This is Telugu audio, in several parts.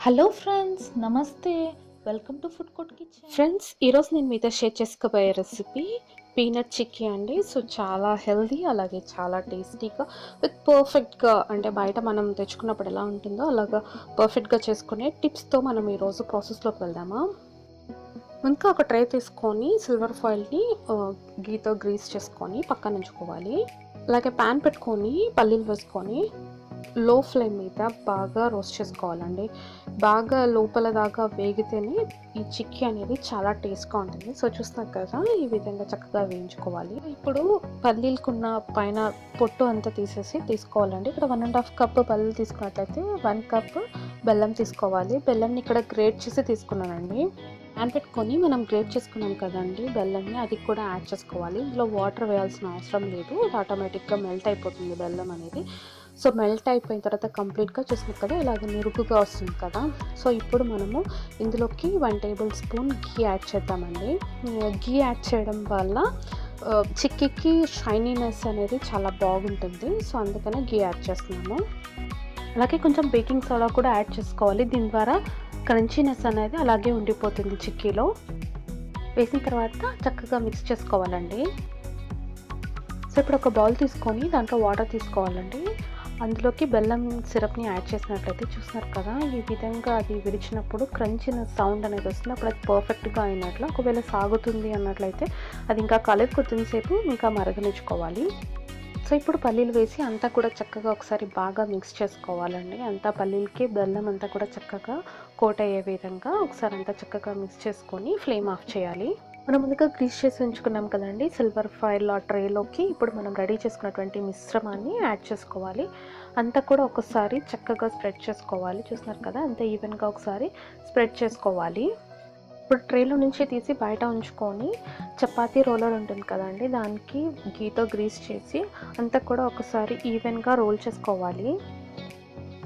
హలో ఫ్రెండ్స్, నమస్తే. Welcome to food court kitchen. Friends, ఈరోజు నేను మీతో షేర్ చేసుకోబోయే రెసిపీ పీనట్ చిక్కీ అండి. సో చాలా హెల్దీ, అలాగే చాలా టేస్టీగా విత్ పర్ఫెక్ట్గా, అంటే బయట మనం తెచ్చుకున్నప్పుడు ఎలా ఉంటుందో అలాగా పర్ఫెక్ట్గా చేసుకునే టిప్స్తో మనం ఈరోజు ప్రాసెస్లోకి వెళ్దామా. ఇంకా ఒక ట్రే తీసుకొని సిల్వర్ ఫాయిల్ని గీతో గ్రీస్ చేసుకొని పక్కన ఉంచుకోవాలి. అలాగే ప్యాన్ పెట్టుకొని పల్లీలు వేసుకొని లో ఫ్లేమ్ మీద బాగా రోస్ట్ చేసుకోవాలండి. బాగా లోపల దాకా వేగితేనే ఈ చిక్కీ అనేది చాలా టేస్ట్గా ఉంటుంది. సో చూస్తున్నారు కదా, ఈ విధంగా చక్కగా వేయించుకోవాలి. ఇప్పుడు పల్లీలకున్న పైన పొట్టు అంతా తీసుకోవాలండి. ఇక్కడ 1.5 కప్ పల్లీలు తీసుకున్నట్లయితే 1 కప్ బెల్లం తీసుకోవాలి. బెల్లంని ఇక్కడ గ్రేట్ చేసి తీసుకున్నానండి. ప్యాన్ పెట్టుకొని మనం గ్రేట్ చేసుకున్నాం కదండి బెల్లంని, అది కూడా యాడ్ చేసుకోవాలి. ఇందులో వాటర్ వేయాల్సిన అవసరం లేదు, ఆటోమేటిక్గా మెల్ట్ అయిపోతుంది బెల్లం అనేది. సో మెల్ట్ అయిపోయిన తర్వాత కంప్లీట్గా చూసినాం కదా, ఇలాగ నురుగుగా వస్తుంది కదా. సో ఇప్పుడు మనము ఇందులోకి 1 టేబుల్ స్పూన్ ఘీ యాడ్ చేద్దామండి. ఘీ యాడ్ చేయడం వల్ల చిక్కీకి షైనీనెస్ అనేది చాలా బాగుంటుంది. సో అందుకనే ఘీ యాడ్ చేస్తున్నాము. అలాగే కొంచెం బేకింగ్ సోడా కూడా యాడ్ చేసుకోవాలి. దీని ద్వారా క్రంచీనెస్ అనేది అలాగే ఉండిపోతుంది చిక్కీలో. వేసిన తర్వాత చక్కగా మిక్స్ చేసుకోవాలండి. సో ఇప్పుడు ఒక బౌల్ తీసుకొని దాంట్లో వాటర్ తీసుకోవాలండి. అందులోకి బెల్లం సిరప్ని యాడ్ చేసినట్లయితే చూస్తున్నారు కదా, ఈ విధంగా అది విడిచినప్పుడు క్రంచీనెస్ సౌండ్ అనేది వస్తుంది. అప్పుడు అది పర్ఫెక్ట్గా అయినట్లు. ఒకవేళ సాగుతుంది అన్నట్లయితే అది ఇంకా కొద్దిసేపు ఇంకా మరగనిచ్చుకోవాలి. సో ఇప్పుడు పల్లీలు వేసి అంతా కూడా చక్కగా ఒకసారి బాగా మిక్స్ చేసుకోవాలండి. అంతా పల్లీలకి బెల్లం అంతా కూడా చక్కగా కోట్ అయ్యే విధంగా ఒకసారి అంతా చక్కగా మిక్స్ చేసుకొని ఫ్లేమ్ ఆఫ్ చేయాలి. మనం ముందుగా గ్రీస్ చేసి ఉంచుకున్నాం కదండి సిల్వర్ ఫాయిల్ ఆ ట్రేలోకి ఇప్పుడు మనం రెడీ చేసుకున్నటువంటి మిశ్రమాన్ని యాడ్ చేసుకోవాలి. అంతా కూడా ఒకసారి చక్కగా స్ప్రెడ్ చేసుకోవాలి. చూస్తున్నారు కదా, అంతా ఈవెన్గా ఒకసారి స్ప్రెడ్ చేసుకోవాలి. ఇప్పుడు ట్రేలో నుంచి తీసి బయట ఉంచుకొని చపాతీ రోలర్ ఉంటుంది కదండి, దానికి గీతో గ్రీస్ చేసి అంతా కూడా ఒకసారి ఈవెన్గా రోల్ చేసుకోవాలి.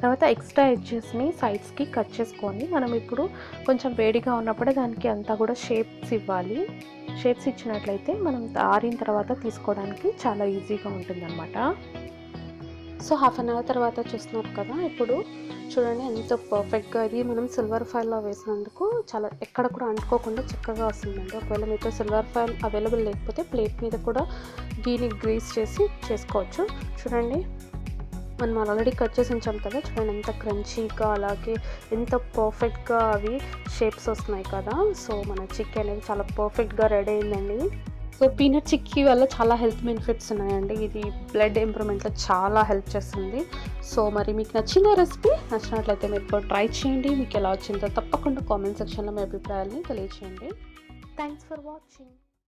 తర్వాత ఎక్స్ట్రా ఎడ్జెస్ని సైడ్స్కి కట్ చేసుకొని మనం ఇప్పుడు కొంచెం వేడిగా ఉన్నప్పుడే దానికి అంతా కూడా షేప్స్ ఇవ్వాలి. షేప్స్ ఇచ్చినట్లయితే మనం ఆరిన తర్వాత తీసుకోవడానికి చాలా ఈజీగా ఉంటుంది అన్నమాట. సో హాఫ్ అన్ అవర్ తర్వాత చూస్తున్నారు కదా, ఇప్పుడు చూడండి ఎంత పర్ఫెక్ట్గా ఇది మనం సిల్వర్ ఫాయిల్లో వేసినందుకు చాలా ఎక్కడ కూడా అంటుకోకుండా చక్కగా వస్తుందండి. ఒకవేళ మీతో సిల్వర్ ఫాయిల్ అవైలబుల్ లేకపోతే ప్లేట్ మీద కూడా గీని గ్రీస్ చేసి చేసుకోవచ్చు. చూడండి, మనం ఆల్రెడీ కట్ చేసి ఉంచాం కదా, చూడండి ఎంత క్రంచీగా అలాగే ఎంత పర్ఫెక్ట్గా అవి షేప్స్ వస్తున్నాయి కదా. సో మన చిక్కీ అనేది చాలా పర్ఫెక్ట్గా రెడీ అయిందండి. సో పీనట్ చిక్కీ వల్ల చాలా హెల్త్ బెనిఫిట్స్ ఉన్నాయండి. ఇది బ్లడ్ ఇంప్రూవ్మెంట్లో చాలా హెల్ప్ చేస్తుంది. సో మరి మీకు నచ్చిన రెసిపీ నచ్చినట్లయితే మీరు ట్రై చేయండి. మీకు ఎలా వచ్చిందో తప్పకుండా కామెంట్ సెక్షన్లో మీ అభిప్రాయాలని తెలియచేయండి. Thanks for watching.